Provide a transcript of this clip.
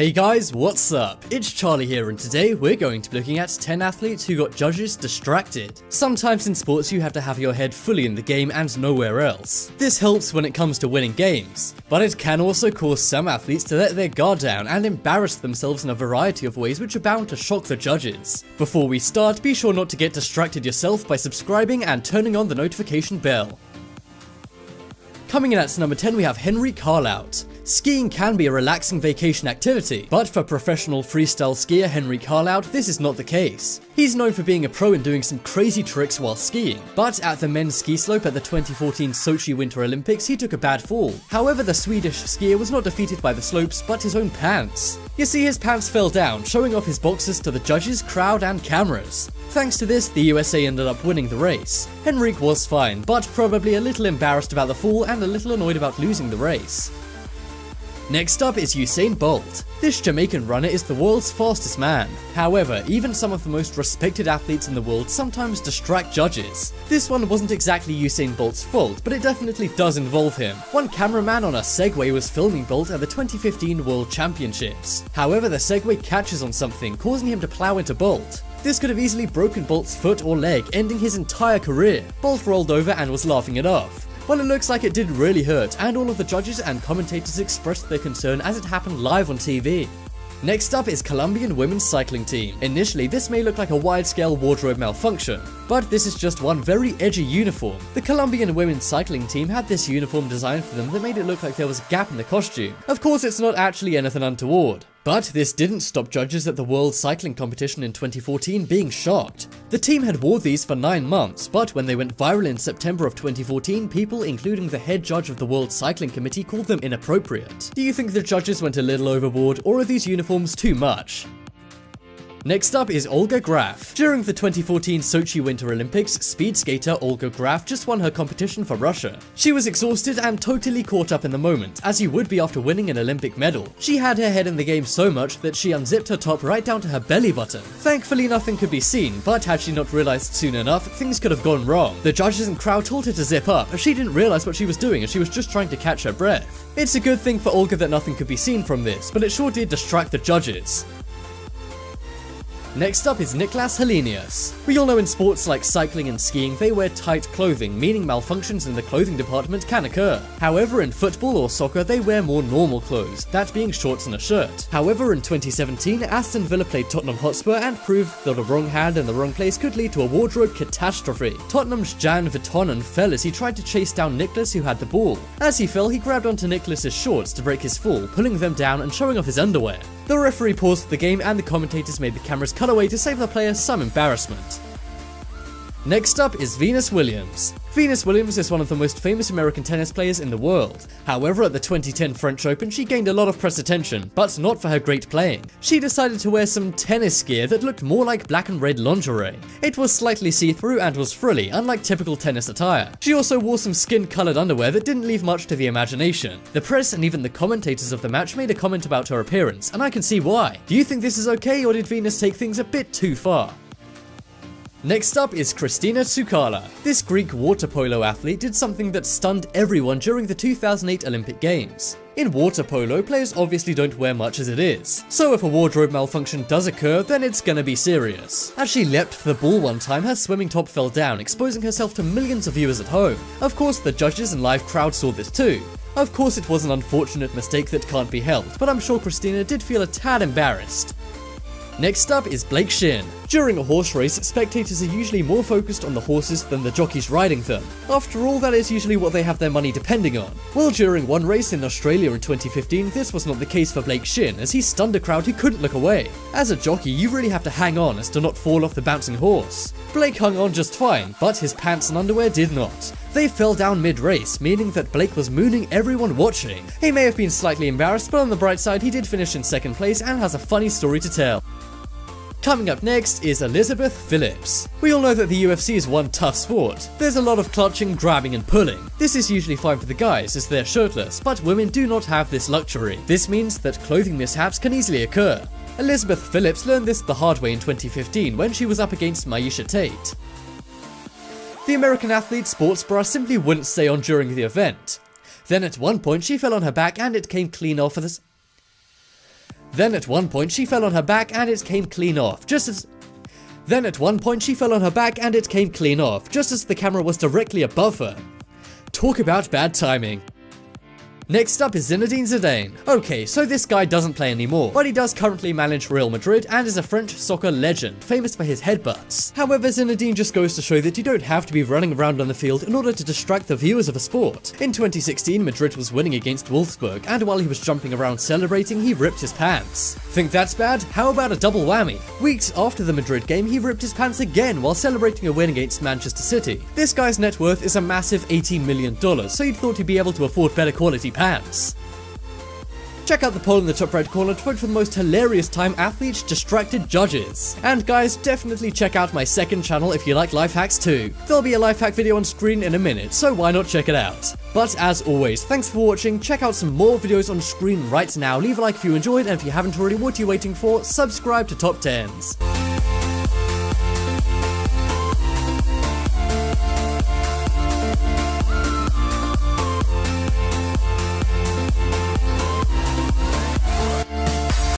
Hey guys, what's up? It's Charlie here, and today we're going to be looking at 10 athletes who got judges distracted. Sometimes in sports you have to have your head fully in the game and nowhere else. This helps when it comes to winning games, but it can also cause some athletes to let their guard down and embarrass themselves in a variety of ways which are bound to shock the judges. Before we start, be sure not to get distracted yourself by subscribing and turning on the notification bell. Coming in at number 10 we have Henrik Harlaut. Skiing can be a relaxing vacation activity, but for professional freestyle skier Henrik Harlaut, this is not the case. He's known for being a pro and doing some crazy tricks while skiing, but at the men's ski slope at the 2014 Sochi Winter Olympics he took a bad fall. However, the Swedish skier was not defeated by the slopes but his own pants. You see, his pants fell down, showing off his boxers to the judges, crowd and cameras. Thanks to this, the USA ended up winning the race. Henrik was fine, but probably a little embarrassed about the fall and a little annoyed about losing the race. Next up is Usain Bolt. This Jamaican runner is the world's fastest man. However, even some of the most respected athletes in the world sometimes distract judges. This one wasn't exactly Usain Bolt's fault, but it definitely does involve him. One cameraman on a Segway was filming Bolt at the 2015 World Championships. However, the Segway catches on something, causing him to plow into Bolt. This could have easily broken Bolt's foot or leg, ending his entire career. Bolt rolled over and was laughing it off. Well, it looks like it did really hurt, and all of the judges and commentators expressed their concern as it happened live on TV. Next up is Colombian women's cycling team. Initially, this may look like a wide-scale wardrobe malfunction, but this is just one very edgy uniform. The Colombian women's cycling team had this uniform designed for them that made it look like there was a gap in the costume. Of course, it's not actually anything untoward. But this didn't stop judges at the World Cycling Competition in 2014 being shocked. The team had wore these for 9 months, but when they went viral in September of 2014, people, including the head judge of the World Cycling Committee, called them inappropriate. Do you think the judges went a little overboard, or are these uniforms too much? Next up is Olga Graf. During the 2014 Sochi Winter Olympics, speed skater Olga Graf just won her competition for Russia. She was exhausted and totally caught up in the moment, as you would be after winning an Olympic medal. She had her head in the game so much that she unzipped her top right down to her belly button. Thankfully nothing could be seen, but had she not realized soon enough, things could have gone wrong. The judges and crowd told her to zip up, as she didn't realize what she was doing and she was just trying to catch her breath. It's a good thing for Olga that nothing could be seen from this, but it sure did distract the judges. Next up is Niklas Helenius. We all know in sports like cycling and skiing they wear tight clothing, meaning malfunctions in the clothing department can occur. However, in football or soccer they wear more normal clothes, that being shorts and a shirt. However, in 2017, Aston Villa played Tottenham Hotspur and proved that a wrong hand in the wrong place could lead to a wardrobe catastrophe. Tottenham's Jan Vertonghen fell as he tried to chase down Niklas, who had the ball. As he fell, he grabbed onto Niklas's shorts to break his fall, pulling them down and showing off his underwear. The referee paused the game and the commentators made the cameras cut away to save the player some embarrassment. Next up is Venus Williams. Venus Williams is one of the most famous American tennis players in the world. However, at the 2010 French Open she gained a lot of press attention, but not for her great playing. She decided to wear some tennis gear that looked more like black and red lingerie. It was slightly see-through and was frilly, unlike typical tennis attire. She also wore some skin-colored underwear that didn't leave much to the imagination. The press and even the commentators of the match made a comment about her appearance, and I can see why. Do you think this is okay, or did Venus take things a bit too far? Next up is Kristina Tsukala. This Greek water polo athlete did something that stunned everyone during the 2008 Olympic Games. In water polo, players obviously don't wear much as it is, so if a wardrobe malfunction does occur, then it's gonna be serious. As she leapt for the ball one time, her swimming top fell down, exposing herself to millions of viewers at home. Of course, the judges and live crowd saw this too. Of course, it was an unfortunate mistake that can't be helped, but I'm sure Kristina did feel a tad embarrassed. Next up is Blake Shin. During a horse race, spectators are usually more focused on the horses than the jockeys riding them. After all, that is usually what they have their money depending on. Well, during one race in Australia in 2015, this was not the case for Blake Shin, as he stunned a crowd who couldn't look away. As a jockey, you really have to hang on as to not fall off the bouncing horse. Blake hung on just fine, but his pants and underwear did not. They fell down mid-race, meaning that Blake was mooning everyone watching. He may have been slightly embarrassed, but on the bright side, he did finish in second place and has a funny story to tell. Coming up next is Elizabeth Phillips. We all know that the UFC is one tough sport. There's a lot of clutching, grabbing and pulling. This is usually fine for the guys as they're shirtless, but women do not have this luxury. This means that clothing mishaps can easily occur. Elizabeth Phillips learned this the hard way in 2015 when she was up against Miesha Tate. The American athlete's sports bra simply wouldn't stay on during the event. Then at one point she fell on her back and it came clean off of this. Then at one point she fell on her back and it came clean off, just as the camera was directly above her. Talk about bad timing. Next up is Zinedine Zidane. Okay, so this guy doesn't play anymore, but he does currently manage Real Madrid and is a French soccer legend, famous for his headbutts. However, Zinedine just goes to show that you don't have to be running around on the field in order to distract the viewers of a sport. In 2016, Madrid was winning against Wolfsburg, and while he was jumping around celebrating, he ripped his pants. Think that's bad? How about a double whammy? Weeks after the Madrid game, he ripped his pants again while celebrating a win against Manchester City. This guy's net worth is a massive $18 million, so you'd thought he'd be able to afford better quality pants. Check out the poll in the top right corner to vote for the most hilarious time athletes distracted judges. And guys, definitely check out my second channel if you like life hacks too. There'll be a life hack video on screen in a minute, so why not check it out? But as always, thanks for watching, check out some more videos on screen right now, leave a like if you enjoyed, and if you haven't already, what are you waiting for? Subscribe to Top 10s.